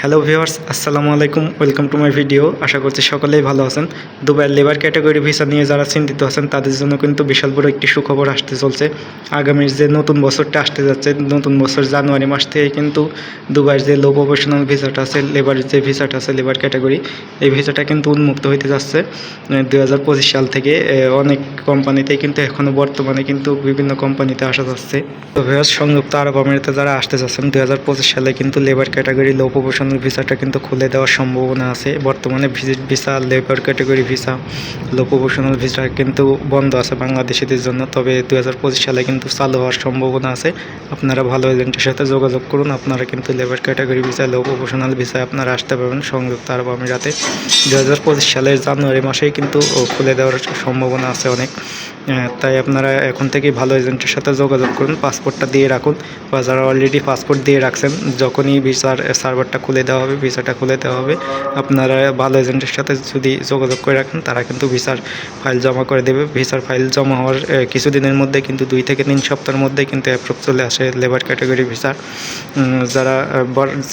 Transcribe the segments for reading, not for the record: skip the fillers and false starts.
Hello viewers, আসসালামু আলাইকুম। Welcome to my video. আশা করছি সকলেই ভালো আছেন। দুবাইয়ের লেবার ক্যাটাগরি ভিসা নিয়ে যারা চিন্তিত আছেন তাদের জন্য কিন্তু বিশাল বড় একটি সুখবর আসতে চলছে। আগামীর যে নতুন বছরটা আসতে যাচ্ছে, নতুন বছর জানুয়ারি মাস থেকে কিন্তু দুবাইয়ের যে লো প্রফেশনাল ভিসাটা আছে, লেবারের যে ভিসাটা আছে, লেবার ক্যাটাগরি, এই ভিসাটা কিন্তু উন্মুক্ত হইতে যাচ্ছে 2025 সাল থেকে। অনেক কোম্পানিতেই কিন্তু এখনও বর্তমানে কিন্তু বিভিন্ন কোম্পানিতে আসা যাচ্ছে। তো ভিউয়ার্স, সংযুক্ত আরব আমিরাতে যারা আসতে যাচ্ছেন 2025 সালে কিন্তু লেবার ক্যাটাগরি লো প্রফেশনাল ভিসাটা কিন্তু খুলে দেওয়ার সম্ভাবনা আছে। বর্তমানে visit visa, labour category visa, low professional visa কিন্তু বন্ধ আছে বাংলাদেশিদের জন্য। তবে 2025 সালে কিন্তু চালু হওয়ার সম্ভাবনা আছে। আপনারা ভালো এজেন্টের সাথে যোগাযোগ করুন। আপনারা কিন্তু labour category visa, low professional ভিসায় আপনারা আসতে পারবেন সংযুক্ত আরব আমিরাতে। 2025 সালের জানুয়ারি মাসেই কিন্তু খুলে দেওয়ার সম্ভাবনা আছে অনেক। তাই আপনারা এখন থেকেই ভালো এজেন্টের সাথে যোগাযোগ করুন, পাসপোর্টটা দিয়ে রাখুন, বা যারা অলরেডি পাসপোর্ট দিয়ে রাখছেন, যখনই ভিসার সার্ভারটা খুলে দেওয়া হবে, ভিসাটা খুলে দেওয়া হবে, আপনারা ভালো এজেন্টের সাথে যদি যোগাযোগ করে রাখেন, তারা কিন্তু ভিসার ফাইল জমা করে দেবে। ভিসার ফাইল জমা হওয়ার কিছুদিনের মধ্যে কিন্তু 2 থেকে 3 সপ্তাহের মধ্যে কিন্তু অ্যাপ্রুভ চলে আসে লেবার ক্যাটাগরি ভিসার।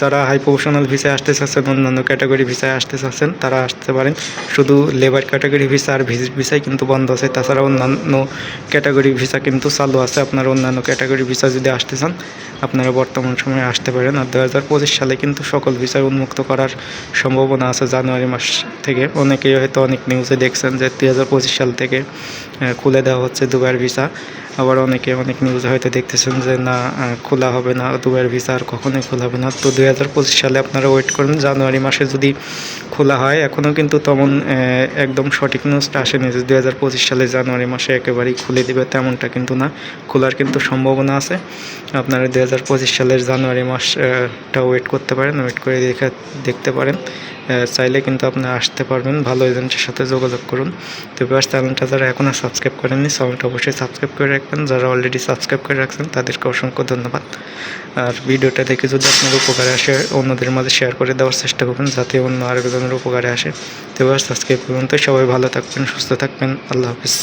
যারা হাই প্রফেশনাল ভিসায় আসতে চাচ্ছেন, অন্যান্য ক্যাটাগরি ভিসায় আসতে চাচ্ছেন, তারা আসতে পারেন। শুধু লেবার ক্যাটাগরি ভিসা আর ভিজিট ভিসাই কিন্তু বন্ধ আছে। তাছাড়া অন্যান্য ক্যাটাগরি ভিসা কিন্তু চালু আছে। আপনারা অন্যান্য ক্যাটাগরি ভিসা যদি আসতে চান, আপনারা বর্তমান সময়ে আসতে পারেন। আর 2025 সালে কিন্তু সকল ভিসা উন্মুক্ত করার সম্ভাবনা আছে জানুয়ারি মাস থেকে। অনেকেই হয়তো অনেক নিউজে দেখছেন যে 2025 সাল থেকে খুলে দেওয়া হচ্ছে দুবাইয়ের ভিসা। আবার অনেক নিউজে হয়তো দেখতেছেন যে না, খোলা হবে না দুবাইয়ের ভিসা, আর কখনোই খোলা হবে না। তো 2025 সালে আপনারা ওয়েট করেন, জানুয়ারি মাসে যদি খোলা হয়। এখনও কিন্তু তেমন একদম সঠিক নিউজটা আসেনি যে 2025 সালে জানুয়ারি মাসে একেবারেই খুলে দেবে, তেমনটা কিন্তু না। খোলার কিন্তু সম্ভাবনা আছে। আপনারা 2025 সালের জানুয়ারি মাসটা ওয়েট করতে পারেন, ওয়েট করে দেখতে পারেন। চাইলে কিন্তু আপনারা আসতে পারবেন। ভালো এজেন্টের সাথে যোগাযোগ করুন। তো ভিউয়ার্স, চ্যানেলটা যারা এখনও সাবস্ক্রাইব করেননি, চ্যানেলটা অবশ্যই সাবস্ক্রাইব করে রাখবেন। যারা অলরেডি সাবস্ক্রাইব করে রাখছেন তাদেরকে অসংখ্য ধন্যবাদ। আর ভিডিওটা দেখে যদি আপনার উপকারে আসে, অন্যদের মাঝে শেয়ার করে দেওয়ার চেষ্টা করবেন, যাতে অন্য আরেকজনের উপকারে আসে। তো ভিউয়ার্স, আজকে এই পর্যন্ত। সবাই ভালো থাকবেন, সুস্থ থাকবেন। আল্লাহ হাফিজ।